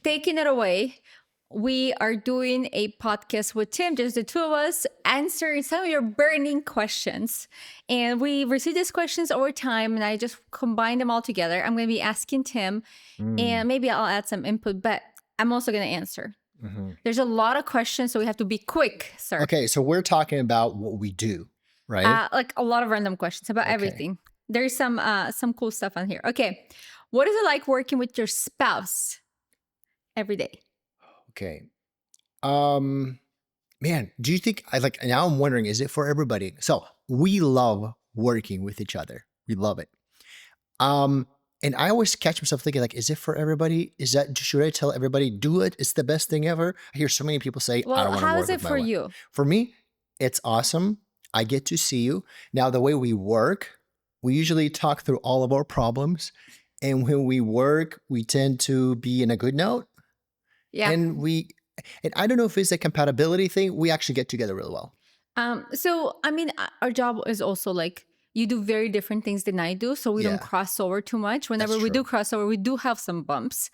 taking it away, we are doing a podcast with Tim, just the two of us, answering some of your burning questions. And we received these questions over time, and I just combined them all together. I'm going to be asking Tim, and maybe I'll add some input, but I'm also going to answer. There's a lot of questions, so we have to be quick, sir. Okay, so we're talking about what we do, right? Like a lot of random questions about everything. There's some cool stuff on here. Okay, what is it like working with your spouse every day? Okay. Man, do you think now I'm wondering, is it for everybody? So we love working with each other. We love it. And I always catch myself thinking, like, is it for everybody? Should I tell everybody, do it? It's the best thing ever. I hear so many people say, I don't want to work with my wife. How is it for you? For me, it's awesome. I get to see you. Now, the way we work, we usually talk through all of our problems. And when we work, we tend to be in a good note. Yeah. And I don't know if it's a compatibility thing. We actually get together really well. So, I mean, our job is also like, you do very different things than I do, so we don't cross over too much. Whenever we do cross over, we do have some bumps.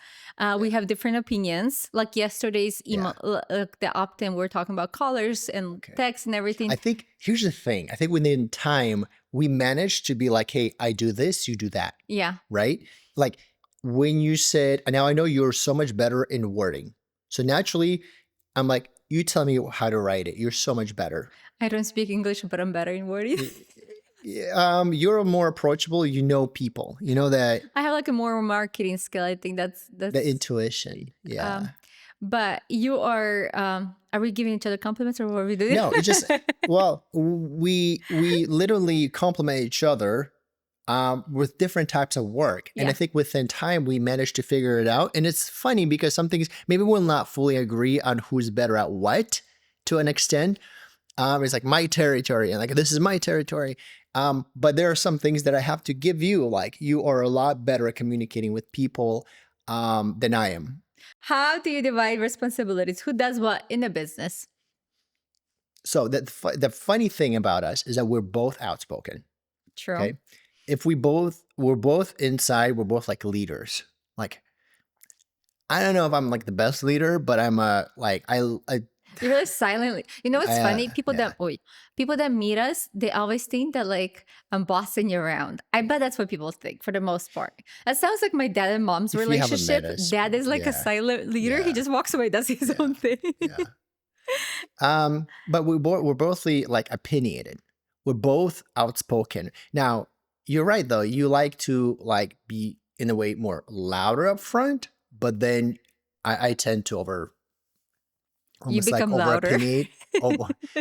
We have different opinions. Like yesterday's email, the opt-in, we were talking about colors and text and everything. I think, here's the thing. I think within time, we managed to be like, hey, I do this, you do that. Yeah. Right? Like when you said, now I know you're so much better in wording. So naturally, I'm like, you tell me how to write it. You're so much better. I don't speak English, but I'm better in wording. You're more approachable. You know people. You know that. I have like a more marketing skill. I think that's the intuition. Yeah. But you are we giving each other compliments or what are we doing? No, it's just, well, we literally compliment each other with different types of work. And I think within time, we managed to figure it out. And it's funny because some things, maybe we'll not fully agree on who's better at what to an extent. It's like my territory and like, this is my territory. But there are some things that I have to give you, like you are a lot better at communicating with people than I am. How do you divide responsibilities? Who does what in a business? So the funny thing about us is that we're both outspoken. True. Okay. If we're both inside, we're both like leaders. Like, I don't know if I'm like the best leader, but I'm you're really silently. You know what's funny? People that meet us, they always think that like I'm bossing you around. I bet that's what people think for the most part. That sounds like my dad and mom's relationship. Dad is like a silent leader. He just walks away, does his own thing. But we're both like opinionated. We're both outspoken. Now, you're right though. You like to like be in a way more louder up front, but then I tend to you become louder.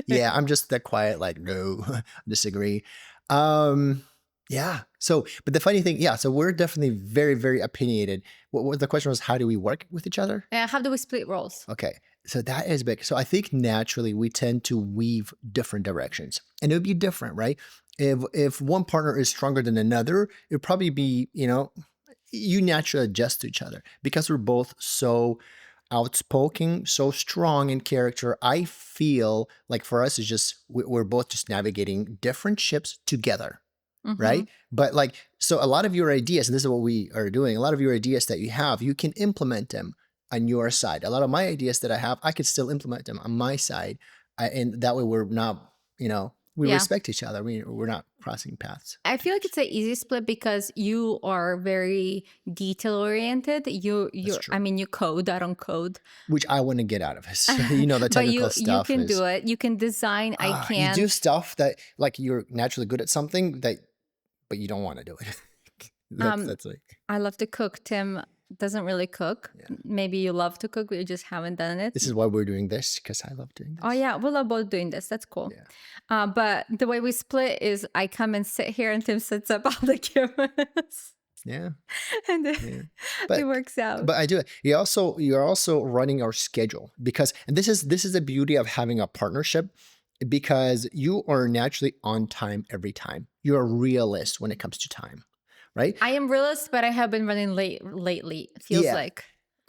Yeah, I'm just that quiet, like, no, disagree. Yeah. So, but the funny thing, so we're definitely very, very opinionated. What the question was, how do we work with each other? How do we split roles? Okay. So that is big. So I think naturally we tend to weave different directions and it would be different, right? If one partner is stronger than another, it would probably be, you naturally adjust to each other because we're both so outspoken, so strong in character. I feel like for us, it's just, we're both just navigating different ships together. Right. But like, so a lot of your ideas, and this is what we are doing, a lot of your ideas that you have, you can implement them on your side. A lot of my ideas that I have, I could still implement them on my side. And that way we're not, we respect each other. We're not crossing paths. I feel like it's an easy split because you are very detail oriented. You code. I don't code, which I want to get out of it. The technical stuff. You can do it. You can design. I can't. You do stuff that like you're naturally good at something but you don't want to do it. That's like. I love to cook. Tim doesn't really cook. Maybe you love to cook, but you just haven't done it. This is why we're doing this, because I love doing this. Oh yeah, we love both doing this. That's cool. Yeah. But the way we split is I come and sit here and Tim sets up all the cameras. Yeah. And then it works out. But I do it. You're also running our schedule and this is the beauty of having a partnership, because you are naturally on time every time. You're a realist when it comes to time. Right? I am realist, but I have been running late lately. It feels like.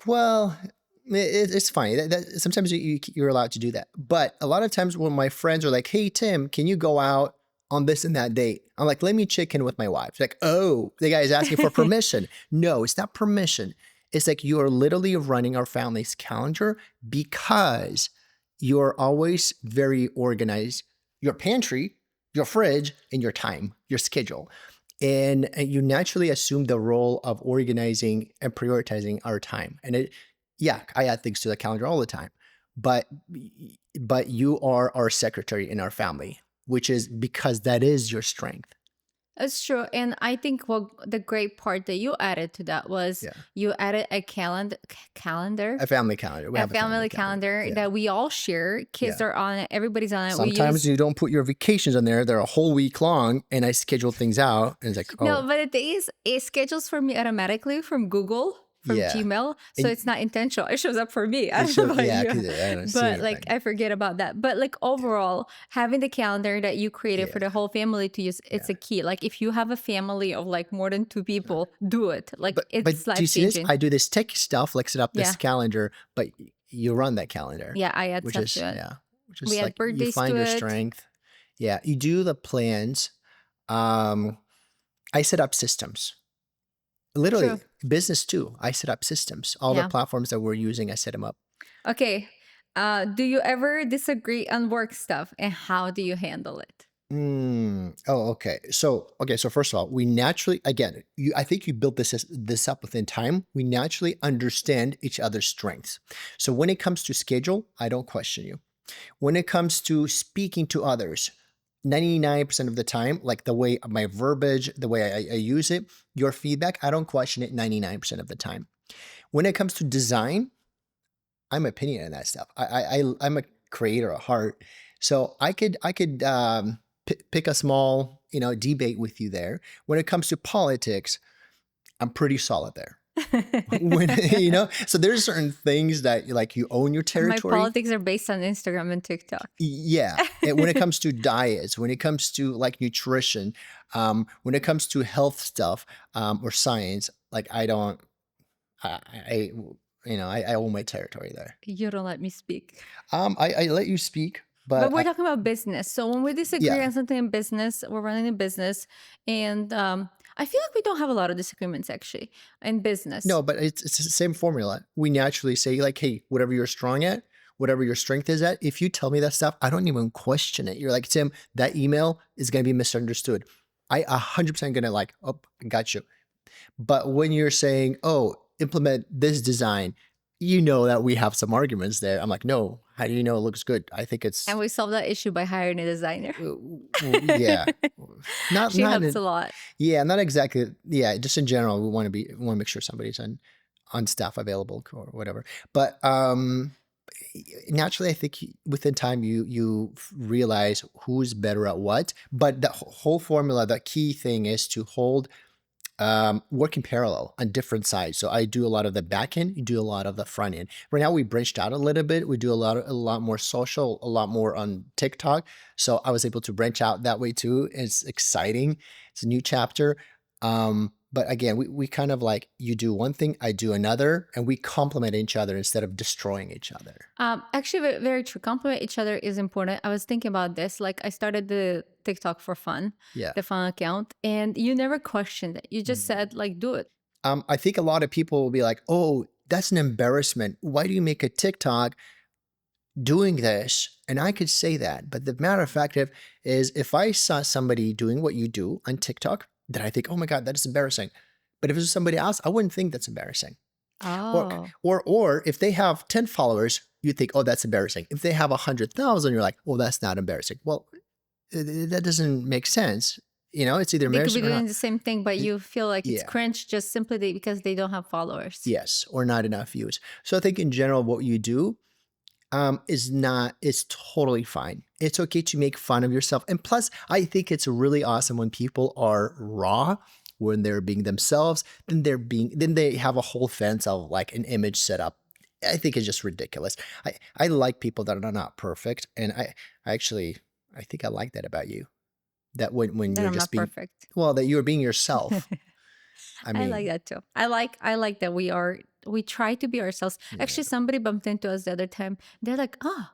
Well, it's fine. Sometimes you're allowed to do that. But a lot of times when my friends are like, hey, Tim, can you go out on this and that date? I'm like, let me check in with my wife. She's like, oh, the guy is asking for permission. No, it's not permission. It's like you are literally running our family's calendar because you're always very organized. Your pantry, your fridge, and your time, your schedule. And you naturally assume the role of organizing and prioritizing our time. And yeah, I add things to the calendar all the time, but you are our secretary in our family, which is because that is your strength. That's true. And I think what the great part that you added to that was Yeah, you added a calendar, a family calendar. We a have a family family calendar. calendar Yeah, that we all share. Kids yeah. are on it, everybody's on it. We Sometimes use you don't put your vacations on there; they're a whole week long, and I schedule things out, and it's like, no, oh, but the thing is, it schedules for me automatically from Google, from yeah, Gmail. So and it's not intentional. It shows up for me. I it don't know shows, about yeah, you. because I don't see But like anything. I forget about that. But like overall, having the calendar that you created for Yeah, the whole family to use, yeah. it's a key. Like if you have a family of like more than two people, do it. Like But it's do you life see this? changing. I do this tech stuff, like set up this Yeah. calendar, but you run that calendar, Yeah, I add which stuff is to it. yeah, which We is add like you birthdays to find your it. strength. Yeah, you do the plans. Um, I set up systems. True. Literally, business too. I set up systems. All the Yeah. platforms that we're using, I set them up. Okay. Do you ever disagree on work stuff and how do you handle it? Oh, okay. So first of all, we naturally, again, I think you built this up within time. We naturally understand each other's strengths. So when it comes to schedule, I don't question you. When it comes to speaking to others, 99% of the time, like the way my verbiage, the way I use it, your feedback, I don't question it 99% of the time. When it comes to design, I'm opinion in that stuff. I'm a creator at heart, so I could pick a small debate with you there. When it comes to politics, I'm pretty solid there. When so there's certain things that like you own your My territory. politics are based on Instagram and TikTok. Yeah. And when it comes to diets, when it comes to like nutrition, when it comes to health stuff or science, like I don't, I I own my territory there. You don't let me speak. I let you speak, But but we're talking about business. So when we disagree yeah, on something in business, we're running a business. And I feel like we don't have a lot of disagreements actually in business. no, but it's the same formula. We naturally say like, hey, whatever you're strong at, whatever your strength is at, if you tell me that stuff, I don't even question it. You're like, Tim, that email is going to be misunderstood. I 100% going to like, oh, I got you. But when you're saying, oh, implement this design, you know that we have some arguments there. I'm like, no, how do you know it looks good? I think And it's, we solve that issue by hiring a designer. yeah, not, She not, helps a lot. yeah, not exactly. Yeah, just in general, we want to make sure somebody's on staff available or whatever. But naturally, I think within time you realize who's better at what. But the whole formula, the key thing is to hold work in parallel on different sides. So I do a lot of the back end, you do a lot of the front end. Right now we branched out a little bit. We do a lot more social, a lot more on TikTok. So I was able to branch out that way too. It's exciting. It's a new chapter. But again, we kind of like you do one thing, I do another, and we complement each other instead of destroying each other. Actually, very true. Compliment each other is important. I was thinking about this. Like, I started the TikTok for fun, Yeah. the fun account, and you never questioned it. You just said, like, do it. I think a lot of people will be like, oh, that's an embarrassment. Why do you make a TikTok doing this? And I could say that, but the matter of fact is if I saw somebody doing what you do on TikTok, then I think, oh my God, that is embarrassing. But if it was somebody else, I wouldn't think that's embarrassing. Or Oh, or if they have 10 followers, you think, oh, that's embarrassing. If they have 100,000, you're like, oh, that's not embarrassing. Well, that doesn't make sense. It's either they could be embarrassing or doing not. the same thing, but you feel like it's Yeah. cringe just simply because they don't have followers. Yes, or not enough views. So I think in general, what you do is totally fine. It's okay to make fun of yourself. And plus, I think it's really awesome when people are raw, when they're being themselves, then they have a whole fence of like an image set up. I think it's just ridiculous. I like people that are not perfect. And I actually I think I like that about you. That when That you're I'm just not being perfect. well, that you're being yourself. I I like mean, that too. I like that we try to be ourselves. yeah. Actually, somebody bumped into us the other time. They're like, "Oh,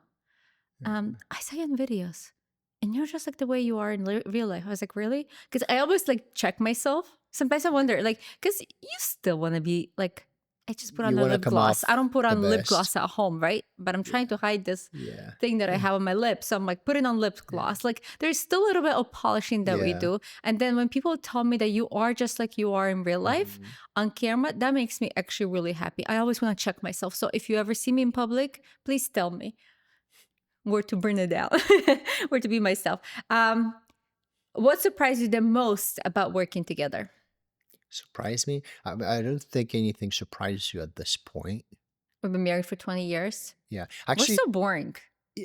I saw you in videos, and you're just like the way you are in real life." I was like, "Really?" Because I always like check myself. Sometimes I wonder, like, because you still want to be like I just put on You a want to lip come gloss. I off don't put the on lip best. gloss at home, right? But I'm trying to hide this Yeah. thing that I Yeah. have on my lips. So I'm like putting on lip Yeah. gloss. Like there's still a little bit of polishing that we Yeah. do. And then when people tell me that you are just like you are in real life Mhm. on camera, that makes me actually really happy. I always want to check myself. So if you ever see me in public, please tell me where to bring it down, where to be myself. What surprised you the most about working together? Surprise me? I don't think anything surprises you at this point. We've been married for 20 years. Yeah. We're Actually, so boring.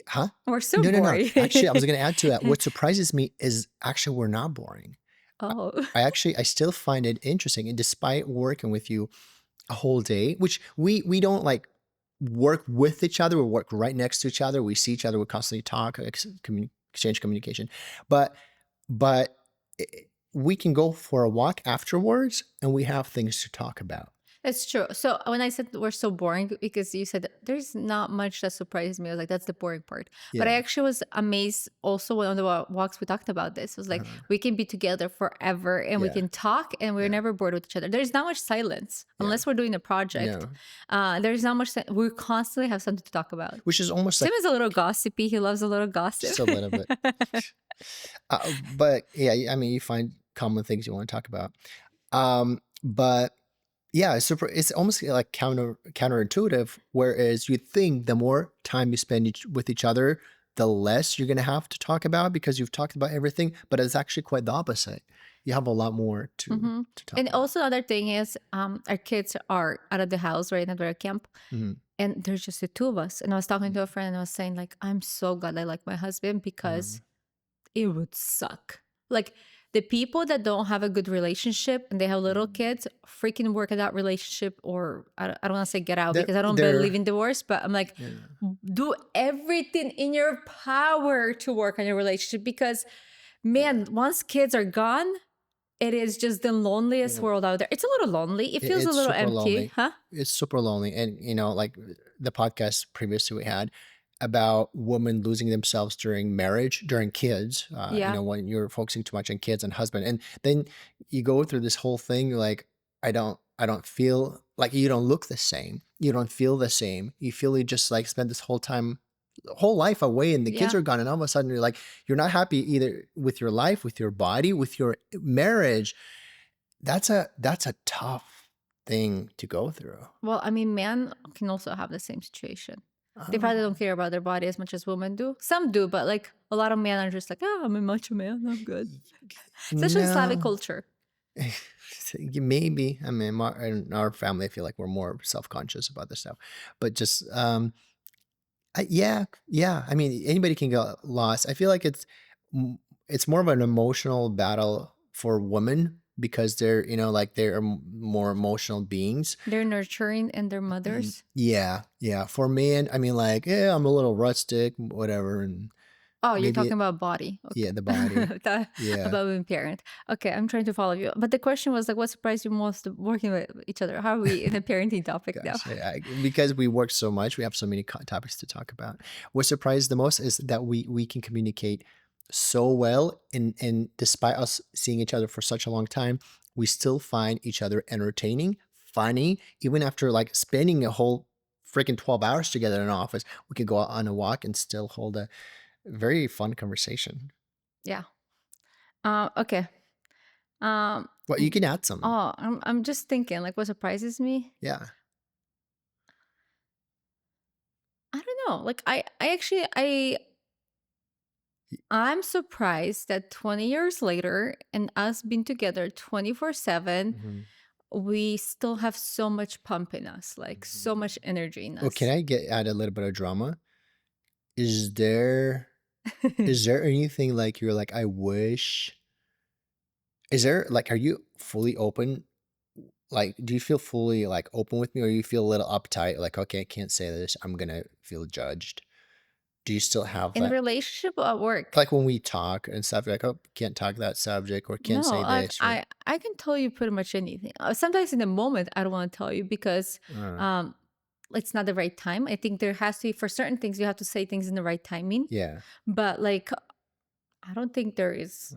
huh? We're so No, no, no. boring. Actually, I was going to add to that. What surprises me is actually we're not boring. I Oh. I still find it interesting, and despite working with you a whole day, which we don't like work with each other. We work right next to each other. We see each other. We constantly talk, exchange communication. But but we can go for a walk afterwards, and we have things to talk about. That's true. So when I said we're so boring, because you said there's not much that surprises me, I was like, that's the boring part. But I Yeah. actually was amazed also when on the walks we talked about this. It was like Uh, we can be together forever and we yeah. can talk and we're Yeah. never bored with each other. There's not much silence Yeah. unless we're doing a project. No. There's not much. We constantly have something to talk about. Which is almost Tim like is a little gossipy. He loves a little gossip. just a little bit. But yeah, I mean, you find common things you want to talk about. But yeah, it's almost like counterintuitive. Whereas you think the more time you spend with each other, the less you're gonna have to talk about because you've talked about everything. But it's actually quite the opposite. You have a lot more hmm to talk And about. also, another thing is, our kids are out of the house right now. They're at camp, Mhm. and there's just the two of us. And I was talking to a friend, and I was saying, like, I'm so glad I like my husband because Mhm. it would suck. Like the people that don't have a good relationship and they have little Mhm. kids, freaking work at that relationship, or I don't want to say get out They're, because I don't believe they're in divorce, but I'm like, yeah. do everything in your power to work on your relationship because, Yeah. man, once kids are gone, it is just the loneliest Yeah. world out there. It's a little lonely. It feels a It's little super empty, lonely. huh? It's super lonely. And, like the podcast previously we had about women losing themselves during marriage, during kids, Yeah. when you're focusing too much on kids and husband. And then you go through this whole thing like, I don't feel like you don't look the same. You don't feel the same. You feel you just like spent this whole life away and the kids Yeah. are gone. And all of a sudden you're like, you're not happy either with your life, with your body, with your marriage. That's a tough thing to go through. Well, I mean, men can also have the same situation. They probably Oh, don't care about their body as much as women do. Some do, but like a lot of men are just like, oh, I'm a macho man. I'm good. Especially in Slavic no. culture. Maybe. I mean, in our family, I feel like we're more self-conscious about this stuff. But just, yeah, yeah. I mean, anybody can get lost. I feel like it's more of an emotional battle for women because they're, like they're more emotional beings. They're nurturing and they're mothers. Yeah, yeah. For men, I mean, like, yeah, I'm a little rustic, whatever, and Oh, you're maybe, talking about body. yeah, Okay. the body. I thought Yeah, about being parent. Okay, I'm trying to follow you. But the question was like, what surprised you most working with each other? How are we in a parenting topic now? gosh, because we work so much, we have so many topics to talk about. What surprised the most is that we can communicate so well, and despite us seeing each other for such a long time, we still find each other entertaining, funny, even after like spending a whole freaking 12 hours together in an office. We could go out on a walk and still hold a very fun conversation. Yeah. Okay. Um, Well, you can add some. I'm just thinking, like, what surprises me? Yeah. I don't know. Like, I actually, I'm surprised that 20 years later and us being together 24/7, Mhm, we still have so much pump in us, like so mhm. much energy in Oh, can us. I add a little bit of drama? Is there is there anything like you're like, I wish is there like are you fully open? Like, do you feel fully like open with me or you feel a little uptight, like, okay, I can't say this, I'm gonna feel judged? Do you still have In that? relationship or at work? Like when we talk and stuff, you're like, oh, can't talk that subject or can't No, say like this or I can tell you pretty much anything. Sometimes in the moment I don't want to tell you because uh, um it's not the right time. I think there has to be for certain things you have to say things in the right timing. yeah. But like I don't think there is.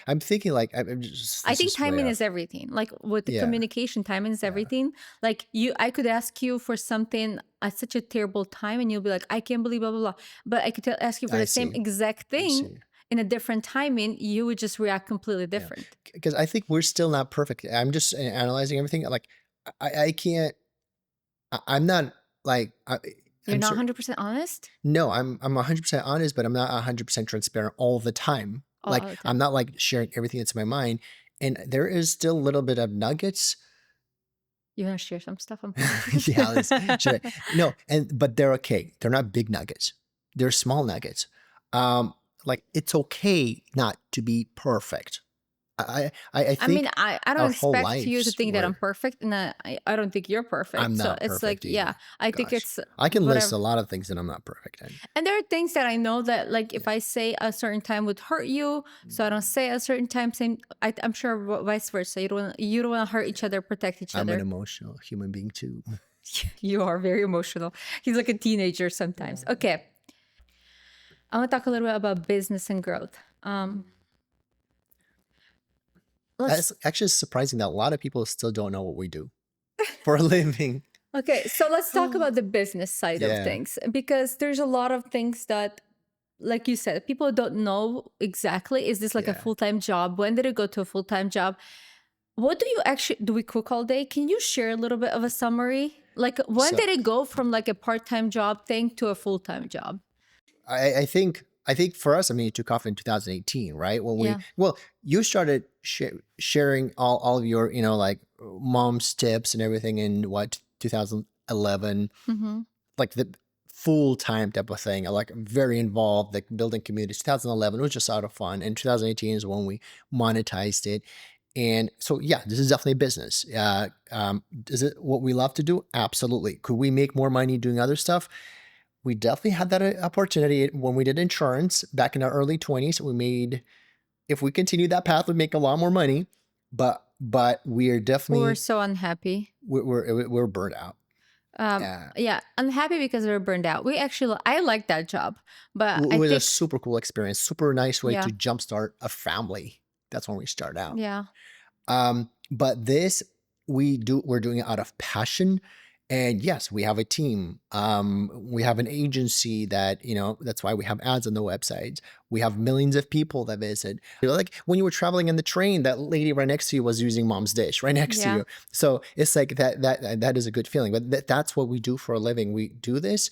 I'm thinking like I'm just I this think is way timing off. is everything. Like with the Yeah, communication, timing is yeah. everything. Like I could ask you for something at such a terrible time, and you'll be like, I can't believe blah blah blah. But I could ask you for I the same see. exact I thing see. in a different timing. You would just react completely Yeah, different. because I think we're still not perfect. I'm just analyzing everything. Like I can't. I'm not like You're I'm not sure. 100% honest No, I'm 100% honest, but I'm not 100% transparent all the time. all Like the I'm time. not like sharing everything that's in my mind, and there is still a little bit of nuggets. You want to share some stuff? I'm curious. Yeah, should I? No, and but they're okay. They're not big nuggets. They're small nuggets. Um, like it's okay not to be perfect. I I mean, think I don't our whole expect you to lives think that I'm were. perfect, and I don't think you're I'm perfect. So not it's like, perfect yeah, either. I think Gosh, it's I can list a whatever. lot of things that I'm not perfect in. And there are things that I know that, like, if Yeah. I say a certain time would hurt you, so I don't say a certain time. Same, I'm sure vice versa. You don't want to hurt each other, protect each I'm an other. emotional human being too. You are very emotional. He's like a teenager sometimes. Yeah. Okay, I want to talk a little bit about business and growth. Let's It's actually surprising that a lot of people still don't know what we do for a living. Okay, so let's talk about the business side of Yeah, things because there's a lot of things that, like you said, people don't know exactly. Is this like a yeah. full time job? When did it go to a full time job? What do you actually do? We cook all day. Can you share a little bit of a summary? Like, when So did it go from like a part time job thing to a full time job? I think for us, I mean, it took off in 2018, right? When we Yeah. well, you started sharing all of your like mom's tips and everything in what 2011, Mm-hmm. like the full time type of thing. Like very involved, like building communities. 2011 was just out of fun, and 2018 is when we monetized it. And so, yeah, this is definitely a business. Is it what we love to do? Absolutely. Could we make more money doing other stuff? We definitely had that opportunity when we did insurance back in our early 20s. We made, if we continue that path, we'd make a lot more money. But we are We were definitely so unhappy. we're burnt out. Um, Yeah, yeah, unhappy because we were burned out. I like that job, but it I was a think, super cool experience, super nice way yeah, to jumpstart a family. That's when we start out. yeah. But this we're doing it out of passion. And yes, we have a team. We have an agency that, that's why we have ads on the website. We have millions of people that visit. Like when you were traveling in the train, that lady right next to you was using mom's dish right next to Yeah. you. So it's like that is a good feeling. But that's what we do for a living. We do this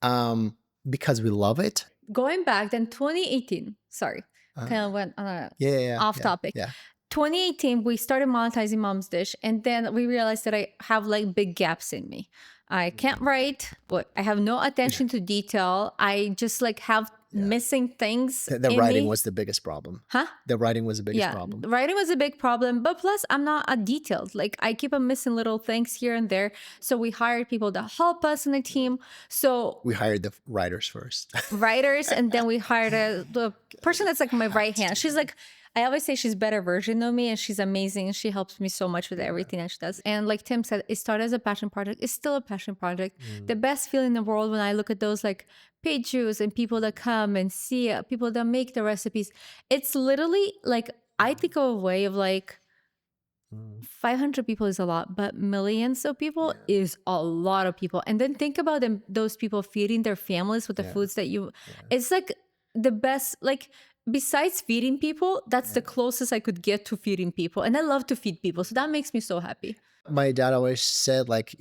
um, because we love it. Going back then 2018, sorry, Uh, kind of went on a yeah, yeah, yeah, off yeah, topic. yeah. 2018, we started monetizing Mom's Dish, and then we realized that I have like big gaps in me. I can't write, but I have no attention to detail. I just like have Yeah. missing things The in writing me. was the biggest problem. Huh? The writing was the biggest Yeah, problem. writing was a big problem, but plus I'm not a detailed. Like I keep on missing little things here and there. So we hired people that help us in the team. So We hired the writers first. writers, and then we hired the person that's like my Had right to hand. do She's that. like, I always say she's better version of me, and she's amazing, and she helps me so much with everything that she does. And like Tim said, it started as a passion project. It's still a passion project. Mm, The best feeling in the world when I look at those like page views and people that come and see it, people that make the recipes. It's literally like I think of a way of like mm, 500 people is a lot, but millions of people yeah, is a lot of people. And then think about them, those people feeding their families with the yeah, foods that yeah, it's like the best, like, besides feeding people, that's the yeah. closest I could get to feeding people. And I love to feed people. So that makes me so happy. My dad always said, like,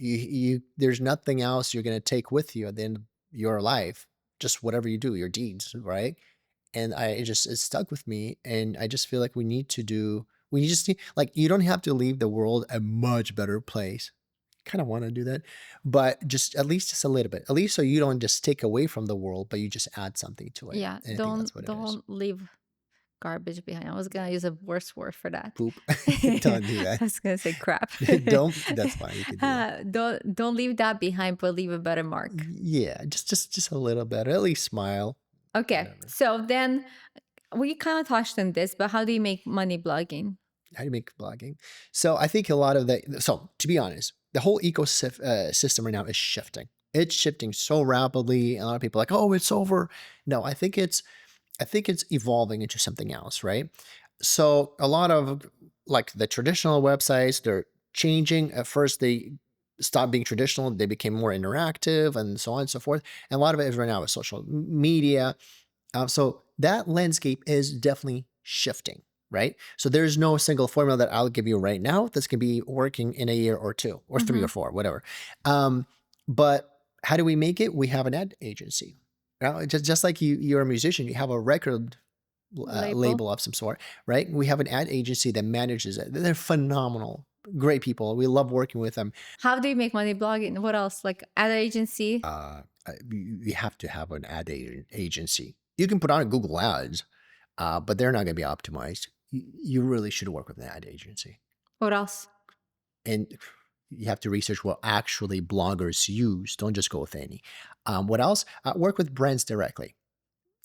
there's nothing else you're gonna take with you at the end of your life, just whatever you do, your deeds, right? And it stuck with me, and I just feel like we just need, like, you don't have to leave the world a much better place. Kind of want to do that, but just at least just a little bit, at least so you don't just take away from the world, but you just add something to it. Yeah. And I think Don't, that's what it is. don't leave garbage behind. I was going to use a worse word for that. Poop. I Don't do that. was going to say crap. Don't. That's fine. You can do that. Don't leave that behind, but leave a better mark. Yeah, just a little better. At least smile. Okay. Whatever. So then we kind of touched on this, but how do you make money blogging? How do you make blogging? So I think a lot of the. So to be honest, the whole ecosystem right now is shifting. It's shifting so rapidly. A lot of people are like, oh, it's over. No, I think it's evolving into something else, right? So a lot of like the traditional websites, they're changing. At first, they stopped being traditional; they became more interactive, and so on and so forth. And a lot of it is right now with social media. So that landscape is definitely shifting, right? So there's no single formula that I'll give you right now that's going to be working in a year or two or three or Hmm. four, whatever. Um, but how do we make it? We have an ad agency. Just like you're a musician, you have a record Label. label of some sort, right? We have an ad agency that manages it. They're phenomenal, great people. We love working with them. How do you make money blogging? What else? Like ad agency? You have to have an agency. You can put on Google Ads, but they're not going to be optimized. You really should work with an ad agency, What else? and you have to research what actually bloggers use. Don't just go with any. What else? Work with brands directly.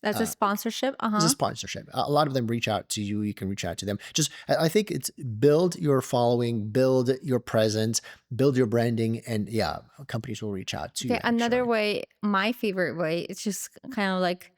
That's a Uh, sponsorship. It's a Uh-huh. sponsorship. A lot of them reach out to you. You can reach out to them. Just, I think it's build your following, build your presence, build your branding, and yeah, companies will reach out to you Okay, another actually. way, my favorite way, it's just kind of like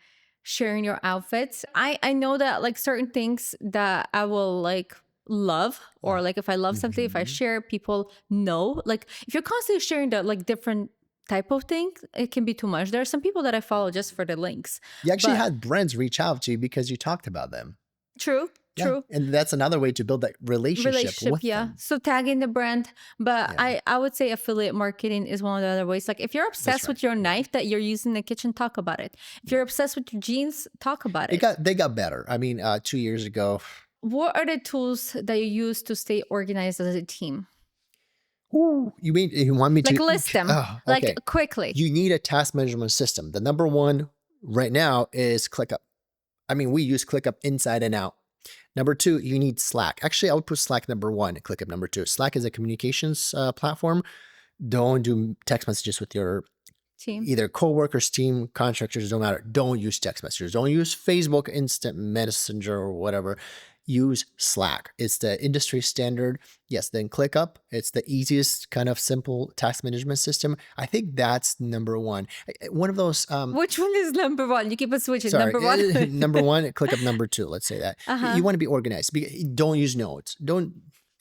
sharing your outfits. I know that like certain things that I will like love, or like if I love something, if I Mhm. share, people know. Like if you're constantly sharing the like different type of thing, it can be too much. There are some people that I follow just for the links. You actually But had brands reach out to you because you talked about them. true, Yeah, true. and that's another way to build that relationship Relationship, with yeah, them. so tagging the brand. But Yeah, I would say affiliate marketing is one of the other ways. Like if you're that's obsessed right. with your Yeah, knife that you're using in the kitchen, talk about it. If yeah. you're obsessed with your jeans, talk about They it. got better. I mean, 2 years ago. What are the tools that you use to stay organized as a team? Ooh, you mean you want me Like to? list them, Oh, like okay. quickly. You need a task management system. The number one right now is ClickUp. I mean, we use ClickUp inside and out. Number two, you need Slack. Actually, I would put Slack number one, ClickUp number two. Slack is a communications platform. Don't do text messages with your Team. either coworkers, team, contractors, don't matter. Don't use text messages. Don't use Facebook Instant Messenger or whatever. Use Slack. It's the industry standard. Yes, then ClickUp. It's the easiest kind of simple task management system. I think that's number one. One of those, Which one is number one? You keep on switching. sorry, Number one. number one, ClickUp number two. Let's say that. Uh-huh. You want to be organized. Don't use notes. Don't,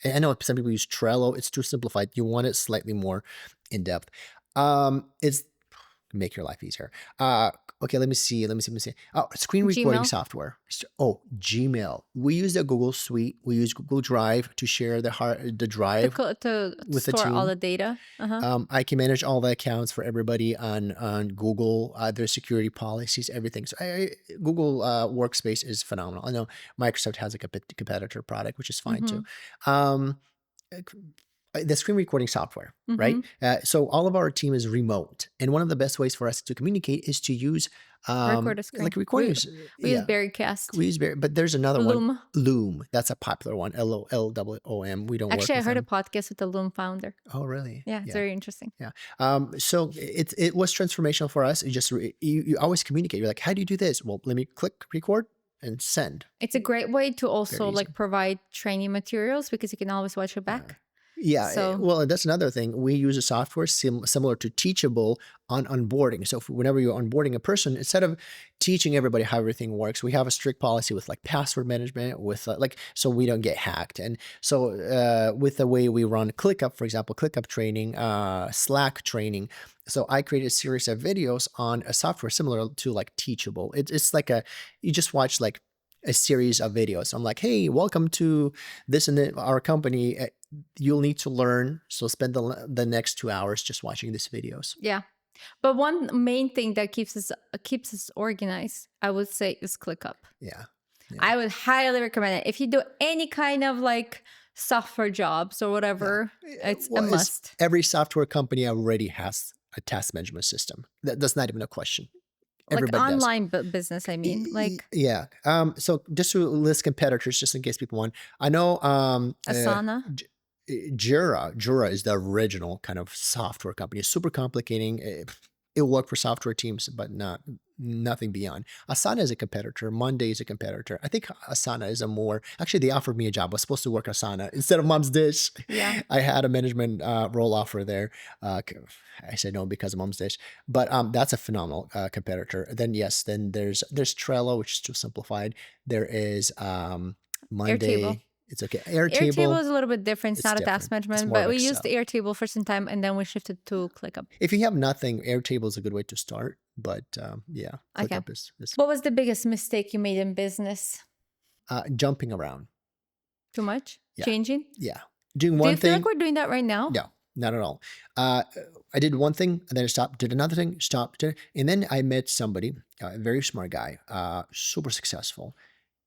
I know some people use Trello. It's too simplified. You want it slightly more in depth. It's make your life easier. Okay, let me see. Oh, screen recording Gmail. software. Oh, Gmail. We use the Google Suite. We use Google Drive to share the To, drive to with the store all team. the data. Uh-huh. I can manage all the accounts for everybody on Google, their security policies, everything. So Google Workspace is phenomenal. I know Microsoft has a competitor product, which is fine Mm-hmm. too. Um, the screen recording software, right? Mm-hmm. So all of our team is remote, and one of the best ways for us to communicate is to use Record a screen. like recordings. We use Yeah, Berrycast. we use but there's another one, Loom. Loom. That's a popular one. LOOM. We don't work Actually, I with heard a them. podcast with the Loom founder. Oh, really? Yeah, it's Yeah. very interesting. Yeah. So it was transformational for us. You always communicate. You're like, how do you do this? Well, let me click record and send. It's a great way to Very also easy. like provide training materials because you can always watch it Yeah. back. Yeah, So well, that's another thing. We use a software similar to Teachable on onboarding. So whenever you're onboarding a person, instead of teaching everybody how everything works, we have a strict policy with like password management, with like so we don't get hacked. And so with the way we run ClickUp, for example, ClickUp training, Slack training. So I created a series of videos on a software similar to like Teachable. It's like you just watch like a series of videos. I'm like, hey, welcome to this and our company. You'll need to learn. So spend the next 2 hours just watching these videos. yeah. But one main thing that keeps us organized, I would say, is ClickUp. Yeah. Yeah. I would highly recommend it. If you do any kind of like software jobs or whatever, it's a Well, must. every software company already has a task management system. That's not even a question. Like Everybody does. online business, I mean. Like Yeah. So just to list competitors, just in case people want, I know Asana. Jura is the original kind of software company. It's super complicating. It'll work for software teams, but nothing beyond. Asana is a competitor. Monday is a competitor. I think Asana is a more, actually they offered me a job. I was supposed to work Asana instead of Mom's Dish. Yeah. I had a management role offer there. I said no because of Mom's Dish, but that's a phenomenal competitor. Then yes, then there's Trello, which is too simplified. There is Airtable. Monday, it's okay. Airtable Airtable, is a little bit different. It's it's not a task different. It's management, more but of we used Excel. Airtable for some time and then we shifted to ClickUp. If you have nothing, Airtable is a good way to start. But yeah, Okay. ClickUp is What was the biggest mistake you made in business? jumping around. Too much? Yeah. Changing? Yeah. Doing Do you one feel like thing. we're doing that right now? No, not at all. I did one thing and then I stopped, did another thing, stopped, and then I met somebody, a very smart guy, super successful.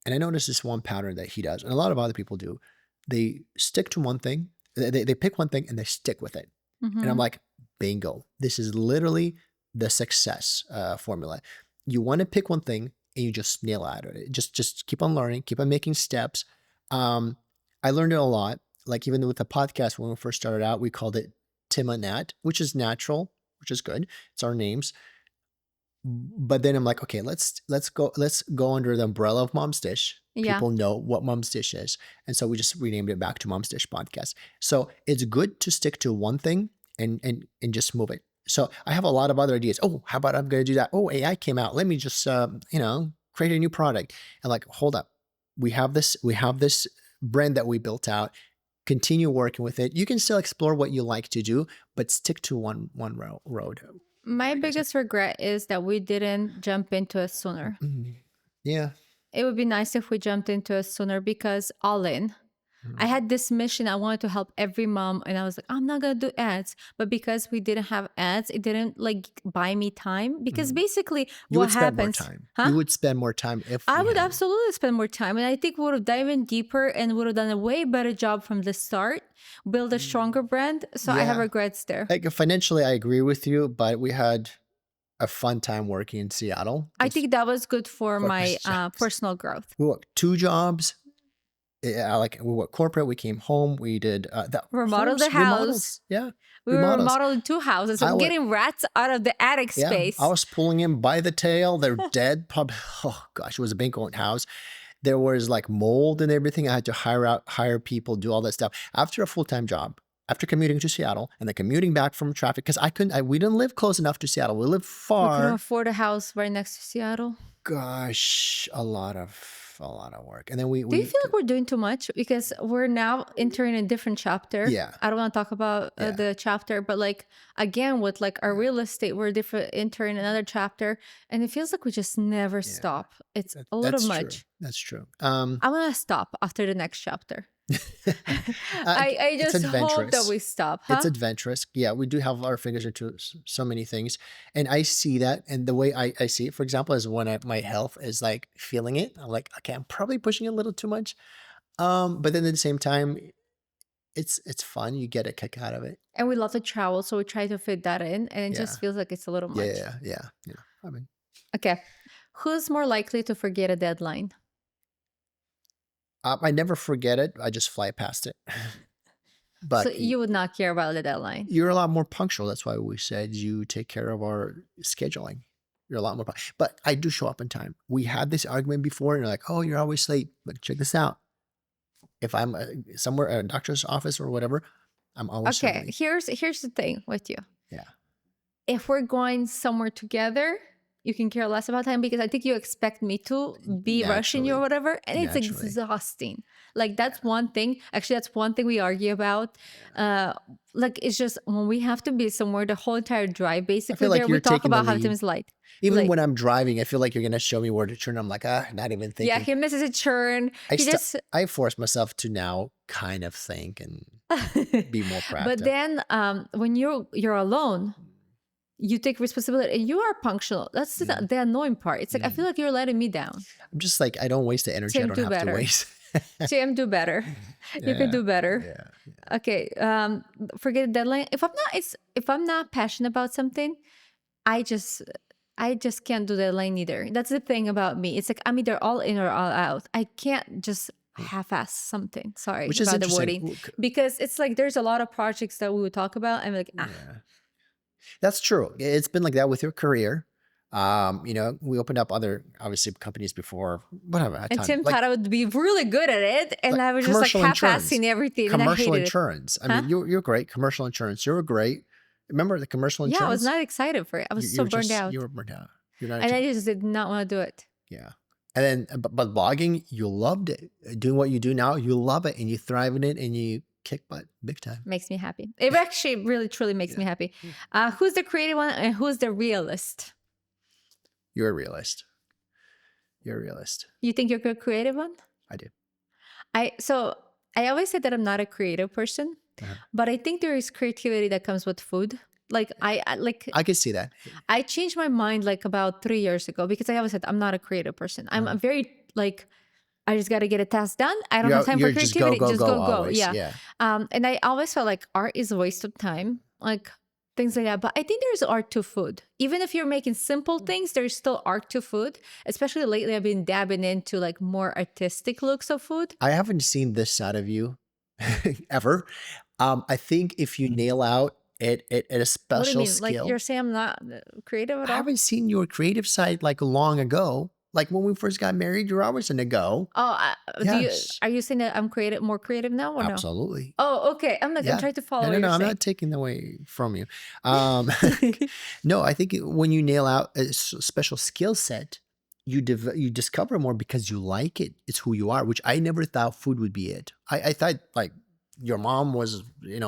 And I noticed this one pattern that he does, and a lot of other people do. They stick to one thing, they pick one thing and they stick with it. And I'm Mm-hmm. like, bingo. This is literally the success formula. You want to pick one thing and you just nail at it. Just keep on learning, keep on making steps. I learned it a lot. Like even with the podcast, when we first started out, we called it Tim and Nat, which is natural, which is good. It's our names. But then I'm like, okay, let's go under the umbrella of Mom's Dish. Yeah. People know what Mom's Dish is. And so we just renamed it back to Mom's Dish Podcast. So it's good to stick to one thing and just move it. So I have a lot of other ideas. Oh, how about I'm going to do that? Oh, AI came out. Let me just create a new product. And like, hold up. We have this brand that we built out. Continue working with it. You can still explore what you like to do, but stick to one road. My biggest regret is that we didn't jump into it sooner. Yeah. It would be nice if we jumped into it sooner because all in. I had this mission. I wanted to help every mom, and I was like, I'm not gonna do ads. But because we didn't have ads, it didn't like buy me time. Because basically, You what would spend more happens? time. Huh? You would spend more time if I we would had- absolutely spend more time, and I think we would have dived in deeper and would have done a way better job from the start, build a stronger brand. So I have Yeah. regrets there. Like financially, I agree with you, but we had a fun time working in Seattle. I think that was good for my jobs. personal growth. We worked 2 jobs. Like we worked corporate. We came home. We did Remodeled the remodels. house. Yeah, We were remodels. remodeling 2 houses. I I'm wa- getting rats out of the attic Yeah, space. I was pulling them by the tail. They're dead. Probably. Oh gosh, it was a big old house. There was like mold and everything. I had to hire people, do all that stuff. After a full-time job, after commuting to Seattle and then commuting back from traffic, because we didn't live close enough to Seattle. We lived We far. couldn't afford a house right next to Seattle. Gosh, a lot of work. And then we Do you feel like we're doing too much? Because we're now entering a different chapter. Yeah. I don't want to talk about Yeah. the chapter, but like again with like our real estate, we're entering another chapter, and it feels like we just never stop. It's a little that's much. True. That's true. I'm gonna stop after the next chapter. I it's just hope that adventurous. we stop. Huh? It's adventurous. Yeah, we do have our fingers into so many things. And I see that. And the way I see it, for example, is when my health is like feeling it. I'm like, okay, I'm probably pushing a little too much. But then at the same time, it's fun. You get a kick out of it. And we love to travel, so we try to fit that in, and it just Yeah. feels like it's a little much. Yeah. I mean, Okay. Who's more likely to forget a deadline? I never forget it. I just fly past it. But So you would not care about the deadline. you're a lot more punctual. That's why we said you take care of our scheduling. You're a lot more punctual. But I do show up in time. We had this argument before, and you're like, oh, you're always late. But check this out. If I'm somewhere at a doctor's office or whatever, I'm always Okay, early. here's the thing with you. Yeah. If we're going somewhere together, you can care less about time because I think you expect me to be rushing you or Naturally. whatever, and it's Naturally. exhausting. Like that's one thing. Actually, that's one thing we argue about. Like it's just when we have to be somewhere the whole entire drive, basically, like there we you're talk taking the about how lead. time is light. Even Like- when I'm driving, I feel like you're going to show me where to turn. I'm like, not even thinking. Yeah, he misses a turn. I force myself to now kind of think and be more proactive. But then when you're alone, you take responsibility and you are punctual. That's the annoying part. It's like I feel like you're letting me down. I'm just like, I don't waste the energy. Tim, I do don't have better. to waste. Tim, do better. You can do better. Yeah. Okay. Forget the deadline. If I'm not passionate about something, I just can't do deadline either. That's the thing about me. It's like I'm either all in or all out. I can't just half-ass something. Sorry Which is about the interesting. wording. Because it's like there's a lot of projects that we would talk about and we're like, Yeah. That's true. It's been like that with your career. We opened up other obviously companies before. Whatever. And Tim thought I would be really good at it, and I was just like commercial half-assing everything, and I Commercial hated insurance. I mean, you're great. Commercial insurance. You're great. Remember the commercial it. insurance? Yeah, I was not excited for it. I was so burned out, You were burned out. You're not. and I just did not want to do it. Yeah. And then, but blogging, you loved it. Doing what you do now, you love it, and you thrive in it, and you kick butt big time. Makes me happy. It actually really truly makes me happy. Who's the creative one and who's the realist? You're a realist. You're a realist. You think you're a creative one? I do. I always said that I'm not a creative person, but I think there is creativity that comes with food. Like I can see that. I changed my mind like about 3 years ago because I always said I'm not a creative person. I'm a very like I just got to get a task done. I don't have time for Just creativity. Just go. always. Yeah. And I always felt like art is a waste of time. Like things like that. But I think there's art to food. Even if you're making simple things, there's still art to food. Especially lately, I've been dabbing into like more artistic looks of food. I haven't seen this side of you ever. I think if you nail out at a What do you special mean? skill, Like you're saying I'm not creative at I all? haven't seen your creative side like long ago. Like when we first got married, you're always in a go. Oh, Yes. are you saying that I'm more creative now or no? Absolutely. Oh, okay. I'm Yeah. trying to follow No, what you're I'm saying. not taking away from you. No, I think when you nail out a special skill set, you discover more because you like it. It's who you are, which I never thought food would be it. I thought like your mom was,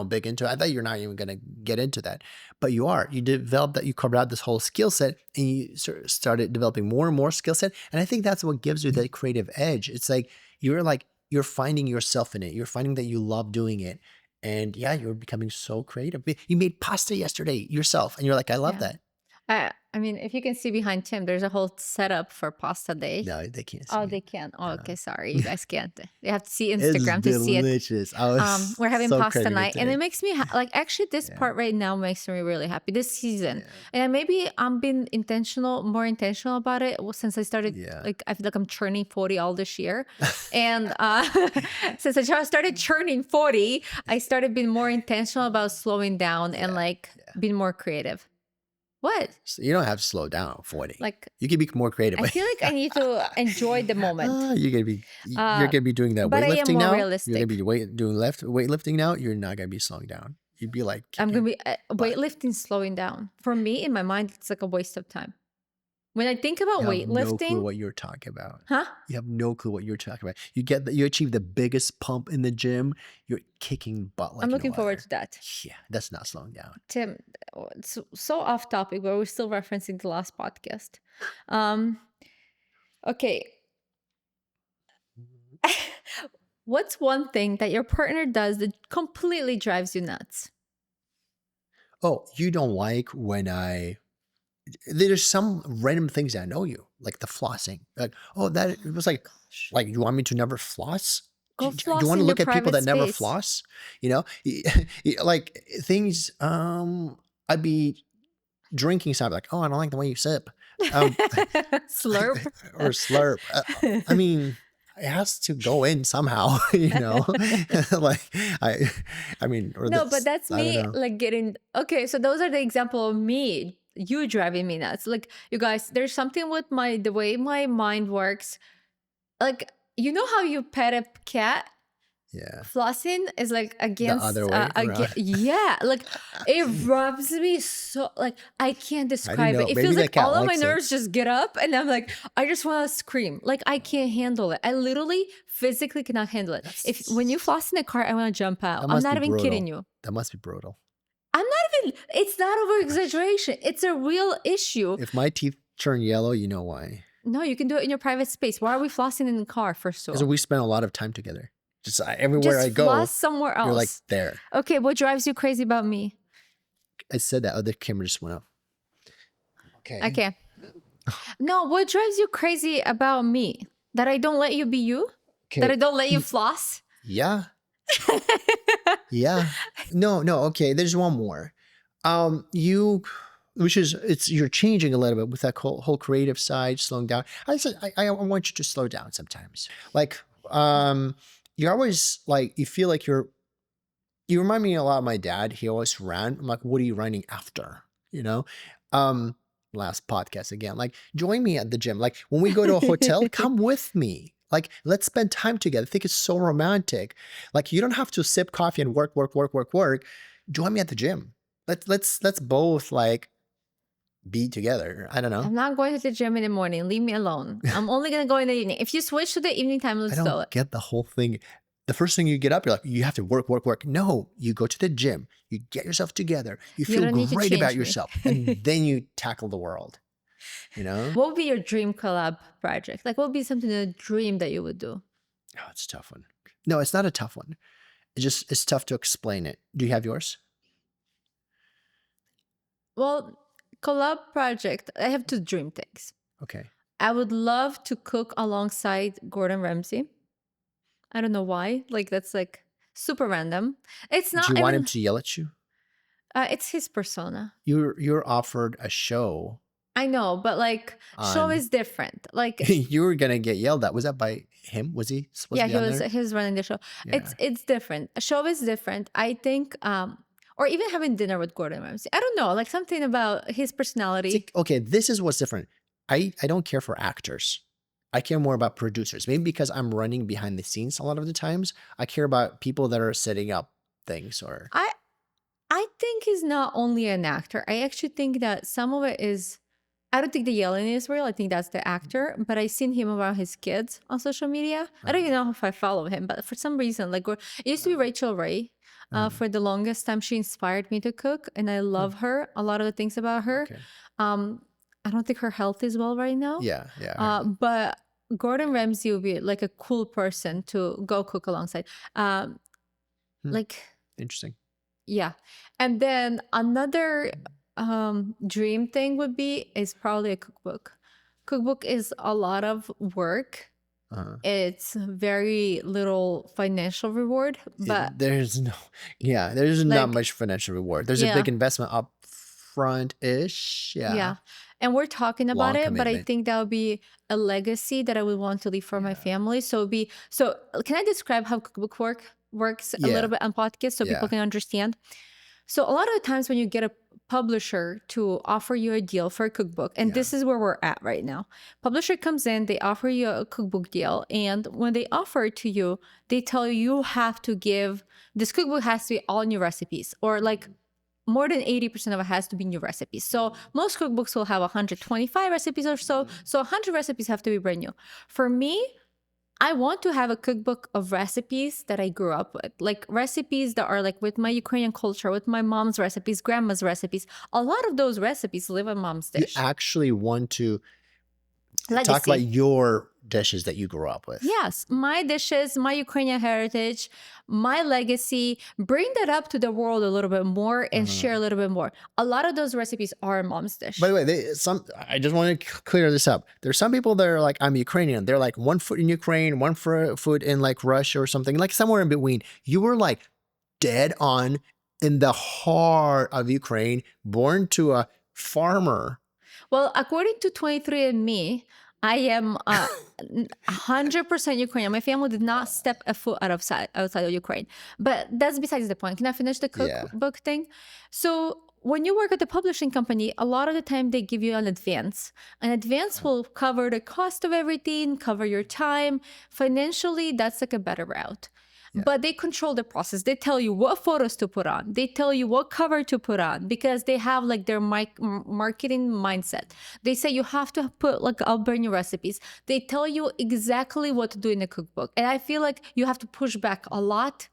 big into it. I thought you're not even going to get into that, but you are. You developed that. You covered out this whole skill set, and you sort of started developing more and more skill set. And I think that's what gives you that creative edge. It's like you're finding yourself in it. You're finding that you love doing it, and yeah, you're becoming so creative. You made pasta yesterday yourself, and you're like, I love that. I mean, if you can see behind Tim, there's a whole setup for pasta day. No, they can't see Oh, it. they can. Oh, okay. Sorry. You guys can't. They have to see It's Instagram to see it. delicious. I was We're having so pasta craving night, and today. it makes me like actually this part right now makes me really happy this season. And maybe I'm being more intentional about it since I started. Like I feel like I'm churning 40 all this year, and since I started churning 40, I started being more intentional about slowing down and like being more creative. What? So you don't have to slow down at 40. Like you can be more creative. I feel like I need to enjoy the moment. You're gonna be doing that but I am weightlifting more now. realistic. You're gonna be doing weightlifting now. You're not gonna be slowing down. You'd be like I'm gonna be weightlifting slowing down. For me, in my mind, it's like a waste of time. When I think about you have no clue weightlifting, what you're talking about. huh? You have no clue what you're talking about. You achieve the biggest pump in the gym. You're kicking butt like I'm no looking forward other. to that. Yeah, that's not slowing down. Tim, it's so off topic, but we're still referencing the last podcast. Okay. What's one thing that your partner does that completely drives you nuts? Oh, you don't like when there's some random things that I know you, like the flossing. Like, oh, that it was like you want me to never floss? Go Do floss you want to in look your at people that private never space. floss? Like things. I'd be drinking something like, oh, I don't like the way you sip, Slurp. or slurp. I mean, it has to go in somehow, like I mean, or No, but that's I don't me know. like getting okay. So those are the example of me, you driving me nuts. Like you guys, there's something with the way my mind works. Like you know how you pet a cat? Yeah, Flossing is like against other way around. yeah, like it rubs me so like I can't describe know. it. It Maybe feels that like cat all of my likes it. nerves just get up and I'm like, I just want to scream. Like I can't handle it. I literally physically cannot handle it. If when you floss in a car, I want to jump out. That I'm must not be even brutal. kidding you. That must be brutal. I'm not even, it's not over exaggeration. It's a real issue. If my teeth turn yellow, you know why? No, you can do it in your private space. Why are we flossing in the car, first of Because all? we spend a lot of time together. Just everywhere Just I go, floss somewhere else. you're like there. Okay, what drives you crazy about me? I said that. Other camera just went up. Okay. No, what drives you crazy about me? That I don't let you be you? Okay. That I don't let you floss? Yeah. Yeah. No. Okay. There's one more. You're changing a little bit with that whole creative side, slowing down. I want you to slow down sometimes. Like, you're always like, you feel like you remind me a lot of my dad. He always ran. I'm like, what are you running after? Last podcast again, like, join me at the gym. Like when we go to a hotel, come with me. Like, let's spend time together. I think it's so romantic. Like, you don't have to sip coffee and work. Join me at the gym. Let's both like be together. I don't know. I'm not going to the gym in the morning. Leave me alone. I'm only going to go in the evening. If you switch to the evening time, I let's do don't it. get the whole thing. The first thing you get up, you're like, you have to work, work, work. No, you go to the gym, you get yourself together, you You feel don't need to great about change me. yourself, and then you tackle the world, you know? What would be your dream collab project? Like, what would be something a dream that you would do? Oh, it's a tough one. No, it's not a tough one. It's tough to explain it. Do you have yours? Well, collab project. I have two dream things. Okay. I would love to cook alongside Gordon Ramsay. I don't know why. Like that's like super random. It's Do you not want him even. to yell at you? It's his persona. You're offered a show I know, but like show on is different. Like you were gonna get yelled at. Was that by him? Was he supposed yeah, to be on there? he was running the show. Yeah. It's different. A show is different. I think or even having dinner with Gordon Ramsay. I don't know, like something about his personality. See, okay, this is what's different. I don't care for actors. I care more about producers. Maybe because I'm running behind the scenes a lot of the times. I care about people that are setting up things or I I think he's not only an actor. I actually think that some of it is. I don't think the yelling is real. I think that's the actor. But I seen him around his kids on social media. I don't even know if I follow him, but for some reason, like it used to be Rachel Ray. For the longest time, she inspired me to cook, and I love her. A lot of the things about her. okay. I don't think her health is well right now. Yeah, yeah. I heard that. But Gordon Ramsay would be like a cool person to go cook alongside. Hmm. Like Interesting. yeah. And then another dream thing would be is probably a cookbook. Cookbook is a lot of work. It's very little financial reward, but There's no there's not like much financial reward. There's a yeah, big investment up front-ish. Yeah. yeah. And we're talking about Long it, but I commitment. think that would be a legacy that I would want to leave for my Yeah. family. So it'd be so can I describe how cookbook works a Yeah. little bit on podcast so people Yeah. can understand? So a lot of the times when you get a publisher to offer you a deal for a cookbook, and this is where we're at right now. Publisher comes in, they offer you a cookbook deal, and when they offer it to you, they tell you you have to give this cookbook has to be all new recipes, or like more than 80% of it has to be new recipes. So most cookbooks will have 125 recipes or so. So 100 recipes have to be brand new. For me, I want to have a cookbook of recipes that I grew up with, like recipes that are like with my Ukrainian culture, with my mom's recipes, grandma's recipes. A lot of those recipes live in mom's You dish. actually want to talk Legacy. about your dishes that you grew up with. Yes, my dishes, my Ukrainian heritage, my legacy, bring that up to the world a little bit more and share a little bit more. A lot of those recipes are mom's dish. By the way, I just want to clear this up. There's some people that are like, I'm Ukrainian. They're like 1 foot in Ukraine, 1 foot in like Russia or something, like somewhere in between. You were like dead on in the heart of Ukraine, born to a farmer. Well, according to 23andMe, I am 100% Ukrainian. My family did not step a foot outside of Ukraine. But that's besides the point. Can I finish the Yeah. cookbook thing? So when you work at the publishing company, a lot of the time they give you an advance. An advance will cover the cost of everything, cover your time. Financially, that's like a better route. But they control the process. They tell you what photos to put on. They tell you what cover to put on because they have like their marketing mindset. They say you have to put like I'll burn your recipes. They tell you exactly what to do in the cookbook. And I feel like you have to push back a lot.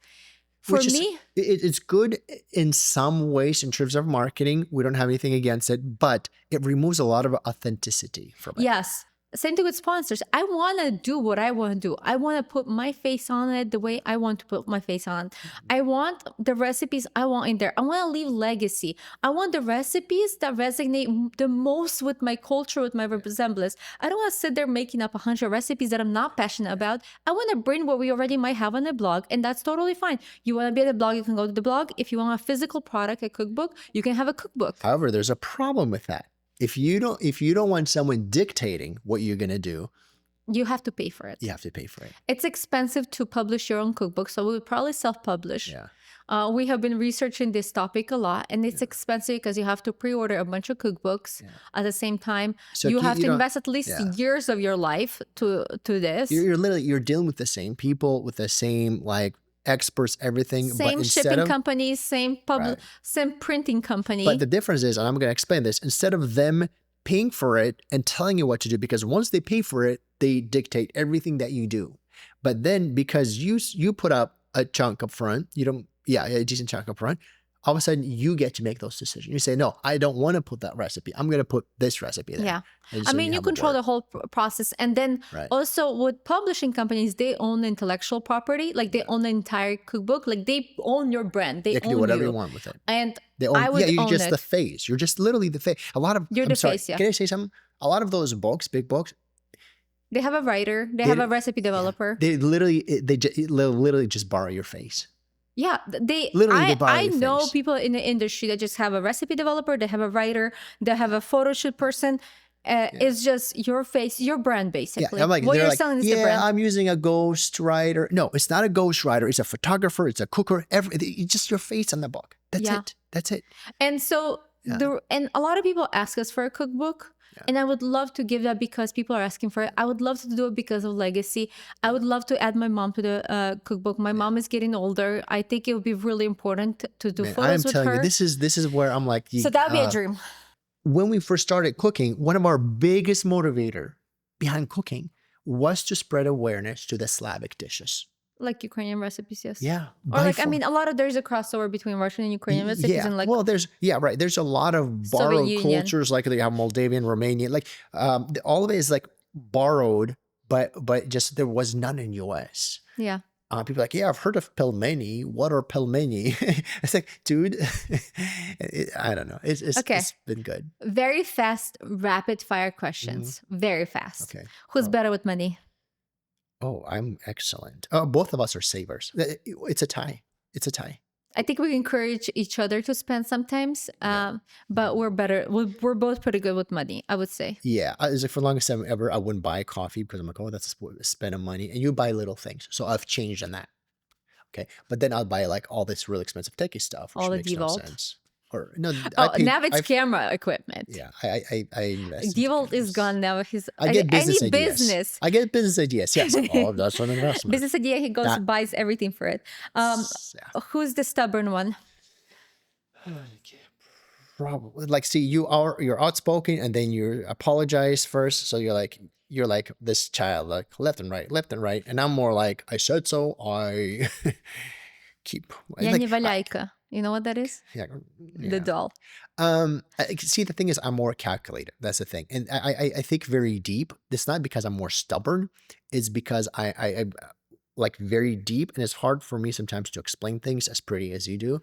For me, It's good in some ways in terms of marketing. We don't have anything against it, but it removes a lot of authenticity from it. yes. Same thing with sponsors. I want to do what I want to do. I want to put my face on it the way I want to put my face on. I want the recipes I want in there. I want to leave legacy. I want the recipes that resonate the most with my culture, with my resemblance. I don't want to sit there making up 100 recipes that I'm not passionate about. I want to bring what we already might have on the blog, and that's totally fine. You want to be at the blog, you can go to the blog. If you want a physical product, a cookbook, you can have a cookbook. However, there's a problem with that. If you don't want someone dictating what you're going to do, you have to pay for it. you have to pay for it. It's expensive to publish your own cookbook, so we would probably self-publish. Yeah. We have been researching this topic a lot, and it's expensive because you have to pre-order a bunch of cookbooks at the same time. So you you- have you to don't- invest at least yeah. years of your life to this. You're literally dealing with the same people with the same like experts, everything, but Same instead shipping of companies, right. same printing But company. the difference is, and I'm going to explain this, instead of them paying for it and telling you what to do, because once they pay for it, they dictate everything that you do. But then because you put up a chunk up front, you don't, yeah, a decent chunk up front, all of a sudden you get to make those decisions. You say, no, I don't want to put that recipe. I'm going to put this recipe there. Yeah. And I so mean, you have a control word. the whole process. And then Right. also with publishing companies, they own intellectual property. Like they own the entire cookbook. Like they own your brand. They They can do own whatever you you. want with it. And They own, I yeah, would you're own just the it. face. You're just literally the face. A lot of, You're I'm the sorry, face, yeah. can I say something? A lot of those books, big books, They have a writer. They have a recipe developer. they literally just borrow your face. Yeah, Literally, they borrow I your know face. people in the industry that just have a recipe developer, they have a writer, they have a photo shoot person. It's just your face, your brand, Yeah, basically. I'm like, What they're you're like, selling is the yeah, brand. I'm using a ghost writer. No, it's not a ghost writer. It's a photographer. It's a cooker. It's just your face on the book. That's Yeah. it. That's it. And so Yeah. and a lot of people ask us for a cookbook. And I would love to give that because people are asking for it. I would love to do it because of legacy. I would love to add my mom to the cookbook. My mom is getting older. I think it would be really important to do Man, I'm photos with telling you, her. this is where I'm like, So that would be a dream. when we first started cooking, one of our biggest motivator behind cooking was to spread awareness to the Slavic dishes. Like Ukrainian recipes, yes. Yeah. Or like, I mean, a lot of, there's a crossover between Russian and Ukrainian recipes yeah. and like Well, there's, yeah, right. There's a lot of borrowed Union. cultures, like they have Moldavian, Romanian, like all of it is like borrowed, but just there was none in US. Yeah. People are like, yeah, I've heard of pelmeni. What are pelmeni? It's like, dude, I don't know. It's been good. Very fast, rapid fire questions. Very fast. Okay. Who's better with money? Oh, I'm excellent. Oh, both of us are savers. It's a tie. It's a tie. I think we encourage each other to spend sometimes, but we're better. We're both pretty good with money, I would say. Yeah. It's like for the longest time ever, I wouldn't buy coffee because I'm like, oh, that's a spend of money. And you buy little things. So I've changed on that. Okay. But then I'll buy like all this really expensive techie stuff, which All the makes no DeWalt. sense. Or no, now it's camera equipment. Yeah, I invest. DeWalt is gone now. I get business any ideas. business. I get business ideas. Yes. Oh, that's an investment. Business idea. He goes buys everything for it. Who's the stubborn one? Probably like, see, you're outspoken and then you apologize first. So you're like this child, like left and right. And I'm more like, I said so. I keep. Я like, не валяйка. You know what that is? Yeah. The doll. See, the thing is, I'm more calculated. That's the thing, and I think very deep. It's not because I'm more stubborn. It's because I like very deep, and it's hard for me sometimes to explain things as pretty as you do.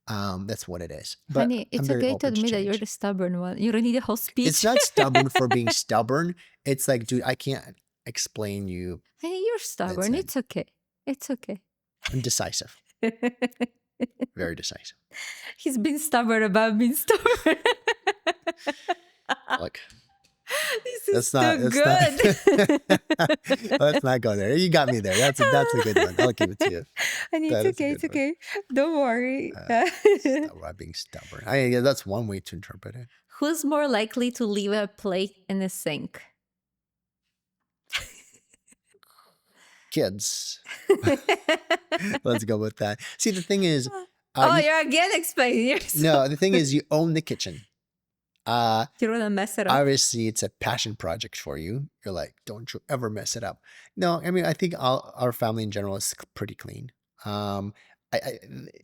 That's what it is. But Honey, it's okay to admit that you're the stubborn one. You don't need a whole speech. It's not stubborn for being stubborn. It's like, dude, I can't explain you. Hey, you're stubborn. It's okay. It's okay. I'm decisive. Very decisive. He's been stubborn about being stubborn. Look. This is too good. Let's not go there. You got me there. That's a good one. I'll give it to you. And it's okay. Don't worry. Being stubborn. That's one way to interpret it. Who's more likely to leave a plate in the sink? Kids. Let's go with that. See, the thing is, you're again explaining yourself. No, the thing is, you own the kitchen. You don't want to mess it up. Obviously, it's a passion project for you. You're like, don't you ever mess it up. No, I mean, I think our family in general is pretty clean. I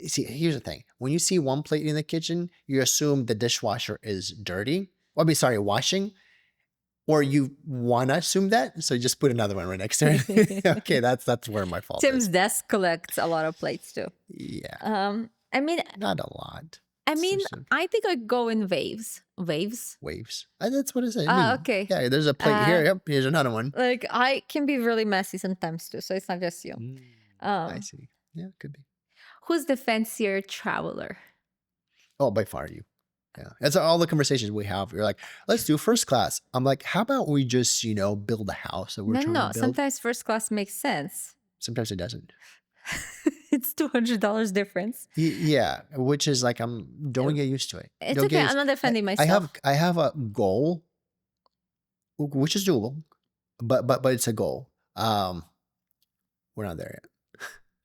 see. Here's the thing: when you see one plate in the kitchen, you assume the dishwasher is dirty. Well, I mean, sorry, washing. Or you want to assume that, so you just put another one right next to it. Okay, that's where my fault Tim's is. desk collects a lot of plates too. Yeah. I mean, not a lot. I mean, I think I go in waves. Waves. That's what I said. Okay. Yeah, there's a plate here. Yep, here's another one. Like I can be really messy sometimes too, so it's not just you. I see. Yeah, could be. Who's the fancier traveler? Oh, by far you. Yeah, that's all the conversations we have. You're like, let's do first class. I'm like, how about we just, build a house that we're trying to build? Sometimes first class makes sense. Sometimes it doesn't. It's $200 difference. Yeah, which is like, don't get used to it. It's okay. I'm not defending myself. I have a goal, which is doable, but it's a goal. We're not there yet.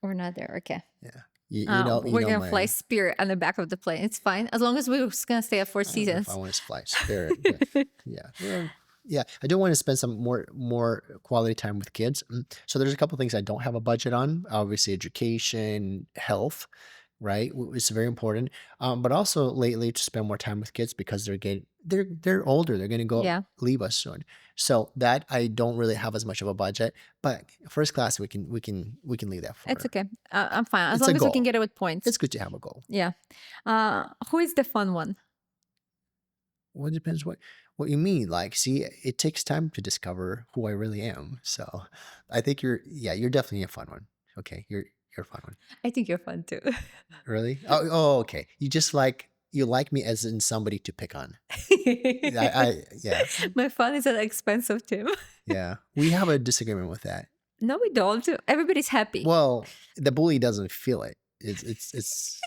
We're not there. Okay. Yeah. You We're know gonna fly my. Spirit on the back of the plane. It's fine as long as we're just gonna stay at Four I don't know if I Seasons. want to fly Spirit, but yeah, well, yeah, I do want to spend some more quality time with kids. So there's a couple things I don't have a budget on. Obviously, education, health, right? It's very important. But also lately to spend more time with kids because they're older. They're going to go Yeah, leave us soon. So that I don't really have as much of a budget. But first class, we can leave that it's for. okay. I'm fine as It's a long as we can goal. get it with points. It's good to have a goal. Yeah. Who is the fun one? Well, it depends what you mean. Like, see, it takes time to discover who I really am. So, I think you're definitely a fun one. Okay, you're a fun one. I think you're fun too. Really? Oh, okay. You like me as in somebody to pick on. Yeah, My fun is at the expense of Tim. yeah. We have a disagreement with that. No, we don't. Everybody's happy. Well, the bully doesn't feel it. It's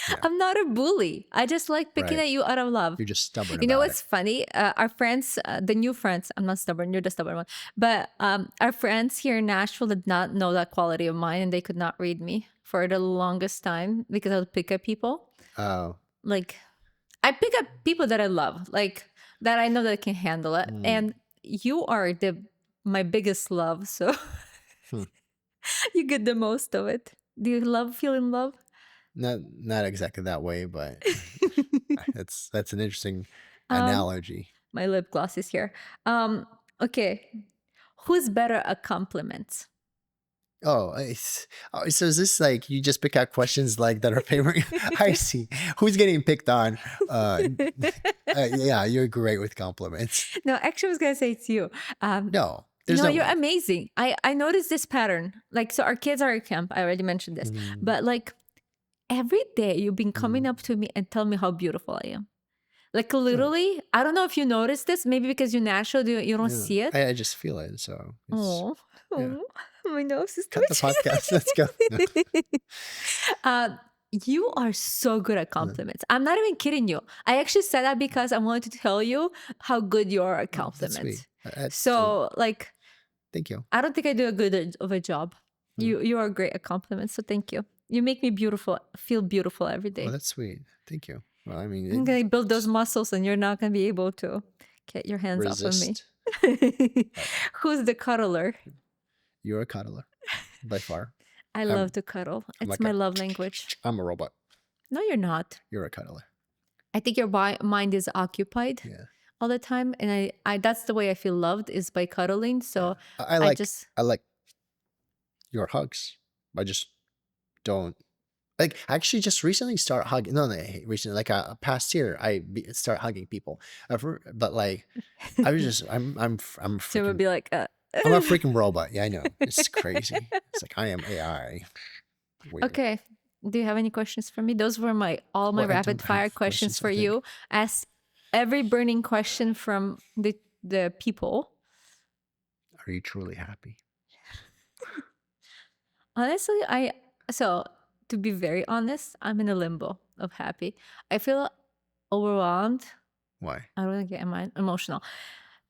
yeah, I'm not a bully. I just like picking right. at you out of love. You're just stubborn You know about it. what's funny? Our friends, the new friends, I'm not stubborn, you're the stubborn one. But our friends here in Nashville did not know that quality of mine and they could not read me for the longest time because I would pick at people. Oh, Like, I pick up people that I love, like that I know that can handle it. mm, And you are my biggest love. So hmm. you get the most of it. Do you love feeling love? Not exactly that way, but that's an interesting Um, analogy. my lip gloss is here. Okay. Who's better at compliments? So is this like you just pick out questions like that are favorite? I see. Who's getting picked on? Yeah, you're great with compliments. No, actually, I was gonna say it's you. No, there's no You're way. amazing. I noticed this pattern. Like, so our kids are at camp. I already mentioned this, Mm, but like every day you've been coming mm, up to me and tell me how beautiful I am. Like no, literally, I don't know if you noticed this. Maybe because you're natural, you don't no. see it. I just feel it. So it's Oh, yeah. oh, my nose is Cut the podcast. Let's go. No, twitching. uh, you are so good at no, compliments. I'm not even kidding you. I actually said that because I wanted to tell you how good you are at no, that's sweet. compliments. That's So, like, thank you. I don't think I do a good of a job. Mm. You are great at compliments, so thank you. You make me feel beautiful every Well, day. that's sweet. Thank you. Well, I mean, I'm gonna build those muscles, and you're not gonna be able to get your hands off of me. resist. But Who's the cuddler? you're a cuddler by far. I I'm love to cuddle. I'm It's like my a love language. I'm a robot. No, you're not. You're a cuddler. I think your mind is occupied Yeah. all the time, and I that's the way I feel loved is by cuddling. So I I like just I like your hugs. I just don't like. I actually just recently start hugging. No, recently, like a past year, start hugging people. But like, I was just I'm Tim would freaking be like, I'm a freaking robot. Yeah, I know. It's crazy. It's like I am AI. Weird. Okay. Do you have any questions for me? Those were all my Well, I rapid don't fire have questions questions. for I think. you. Ask every burning question from the people. Are you truly happy? Honestly, so to be very honest, I'm in a limbo of happy. I feel overwhelmed. Why? I don't get emotional.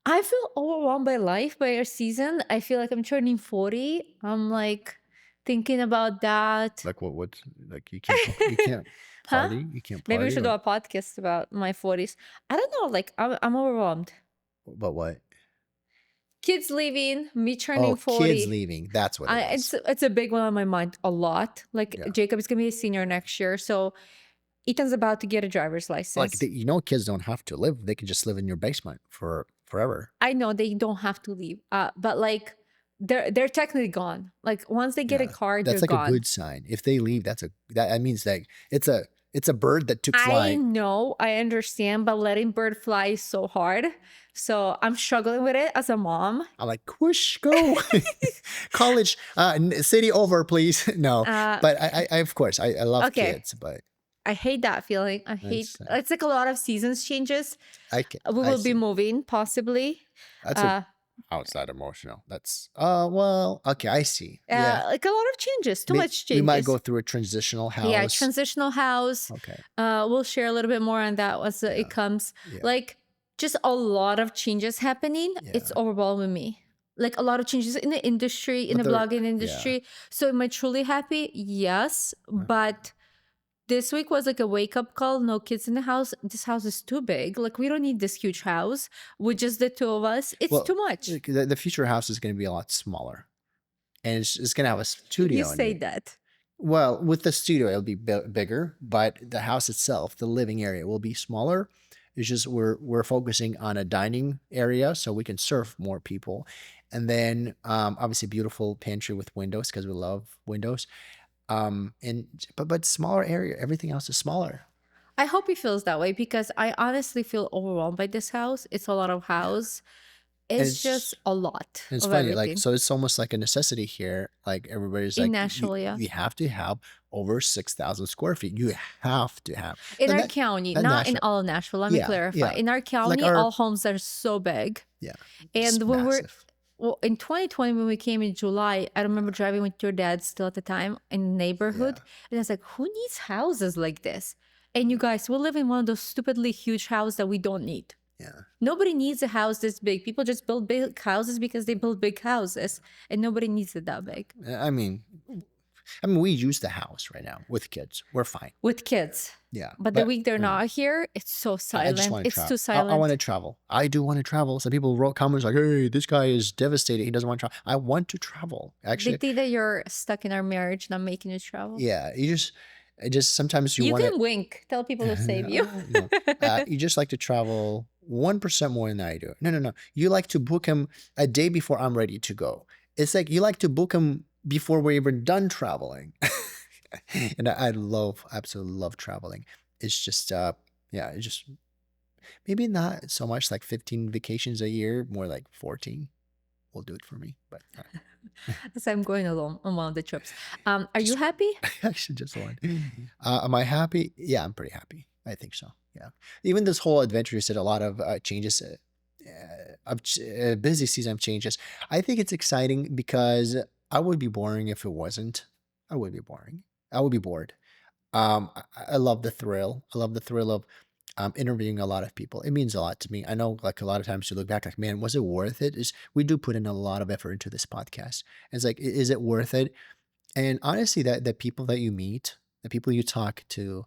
I feel overwhelmed by life, by our season. I feel like I'm turning 40. I'm like thinking about that. Like what? What? Like you can't Huh? party. You can't Maybe we party. should do a podcast about my 40s. I don't know. Like, I'm overwhelmed. But what? Kids leaving, me turning Oh, 40. kids leaving. That's what it is. It's a big one on my mind a lot. Like, Yeah. Jacob is going to be a senior next year. So Ethan's about to get a driver's license. Like kids don't have to live. They can just live in your basement for forever. I know they don't have to leave. But like, they're technically gone. Like, once they get a Yeah. car, That's they're like gone. a good sign. If they leave, that means that it's a bird that took I flight. know, I understand, but letting bird fly is so hard. So I'm struggling with it as a mom. I'm like, whoosh, go. College, city over, please. No, but I of course I love Okay. kids, but I hate that feeling. I hate it's like a lot of seasons changes. I can. We will be see. moving possibly. That's outside emotional. That's well, okay, I see. Yeah, Like a lot of changes, too much changes. we might go through a transitional house. Yeah, transitional house. Okay. We'll share a little bit more on that once it comes. Yeah. Like just a lot of changes happening. It's Yeah. overwhelming me. like a lot of changes in the industry, in But the they're blogging yeah. industry. So am I truly happy? Yes. But this week was like a wake up call. No kids in the house. This house is too big. Like we don't need this huge house with just the two of us. It's Well, too much. the future house is going to be a lot smaller, and it's going to have a You studio in say it. that. Well, with the studio, it'll be bigger, but the house itself, the living area, will be smaller. It's just we're focusing on a dining area so we can serve more people, and then obviously beautiful pantry with windows because we love windows. And but smaller area, everything else is smaller. I hope he feels that way because I honestly feel overwhelmed by this house. It's a lot of Yeah, house. and It's just a lot it's of funny, like everything. so it's almost like a necessity here. Like everybody's In like, Nashville, yeah. you have to have over 6,000 square feet. You have to have, In and our county, that not in Nashville, all of Nashville. Let me yeah, clarify. yeah, In our like county, our all homes are so big. yeah, And just when we're massive. well, in 2020, when we came in July, I remember driving with your dad still at the time in the Yeah, neighborhood. And I was like, who needs houses like this? And you guys, we live in one of those stupidly huge houses that we don't need. yeah. Nobody needs a house this big. People just build big houses because they build big houses, and nobody needs it that big. I mean, we use the house right now with kids. We're fine. With kids. Yeah, But the but week they're not here, it's so I just silent. want to It's travel. too I want silent. to travel. I do want to travel. Some people wrote comments like, "Hey, this guy is devastated. He doesn't want to travel." I want to travel. They Actually, think that you're stuck in our marriage, not making you travel. yeah. I just sometimes you You want can wink, tell people to save you. no, you just like to travel 1% more than I do. No, no, no. You like to book him a day before I'm ready to go. It's like you like to book him before we're even done traveling. And I absolutely love traveling. It's just, yeah, it's just maybe not so much like 15 vacations a year, more like 14 will do it for me. But As I'm going along on one of the trips. Are you just happy? actually just one. Am I happy? Yeah, I'm pretty happy. I think so. Yeah. Even this whole adventure, you said a lot of changes, busy season of changes. I think it's exciting because I would be boring if it wasn't. I would be boring. I would be bored. I love the thrill. I love the thrill of interviewing a lot of people. It means a lot to me. I know, like a lot of times you look back, like, man, was it worth it? Is we do put in a lot of effort into this podcast. It's like, is it worth it? And honestly, that the people that you meet, the people you talk to,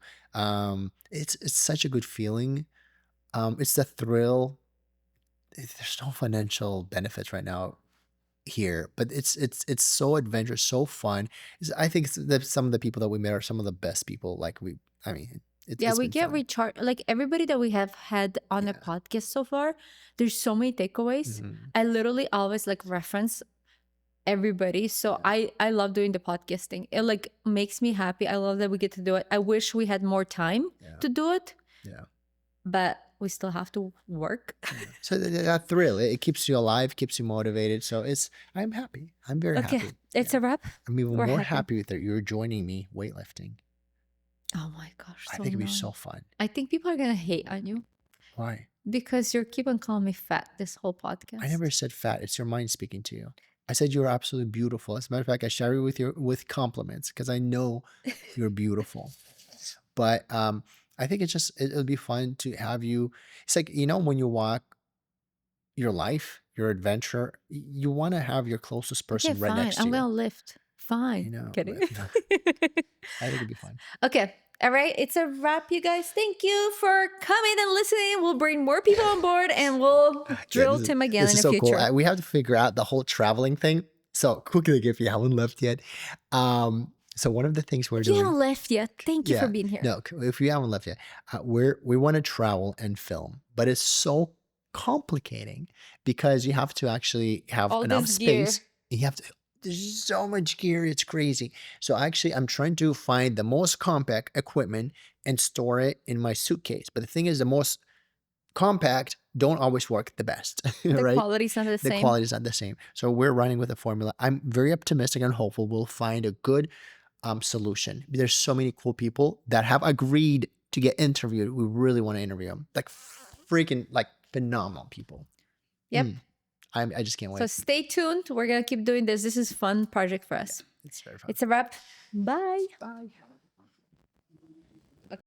it's such a good feeling. It's the thrill. There's no financial benefits right now here, but it's so adventurous, so fun. I think that some of the people that we met are some of the best people. Like I mean, Yeah, it's we been get fun. recharged. Like everybody that we have had on the Yeah. podcast so far, there's so many takeaways. Mhm. I literally always like reference everybody. So Yeah. I love doing the podcasting. It like makes me happy. I love that we get to do it. I wish we had more time Yeah. to do it, Yeah. but we still have to work. Yeah. So that thrill, it keeps you alive, keeps you motivated. So I'm happy. I'm very Okay, happy. it's Yeah. a wrap. I'm even We're more happy. happy that you're joining me weightlifting. Oh my gosh, I so think it'd be annoying. so fun. I think people are gonna hate on you Why? because you keep on calling me fat this whole podcast. I never said fat. It's your mind speaking to you. I said you were absolutely beautiful. As a matter of fact, I shower you with compliments because I know you're beautiful. But I think it'll be fun to have you. It's like, when you walk your life, your adventure, you want to have your closest Okay, person right fine. next to I'm you. gonna lift. Fine. Kidding. But I think it'd be fun. Okay. All right. It's a wrap, you guys. Thank you for coming and listening. We'll bring more people on board and we'll Yeah, drill Tim again this in is the so cool. future. We have to figure out the whole traveling thing. So quickly, if you haven't left yet, so one of the things we're If you doing, haven't left yet, thank you for yeah, being here. no, if you haven't left yet, we want to travel and film, but it's so complicating because you have to actually have All enough this gear. space. You have to. There's so much gear, it's crazy. So actually, I'm trying to find the most compact equipment and store it in my suitcase. But the thing is, the most compact don't always work the best, The right? quality's not the The same. quality is not the same. So we're running with a formula. I'm very optimistic and hopeful we'll find a good solution. There's so many cool people that have agreed to get interviewed. We really want to interview them. Like freaking like phenomenal people. Yep. I just can't So wait. stay tuned. We're going to keep doing this. This is fun project for us. It's very fun. It's a wrap. Bye. Bye.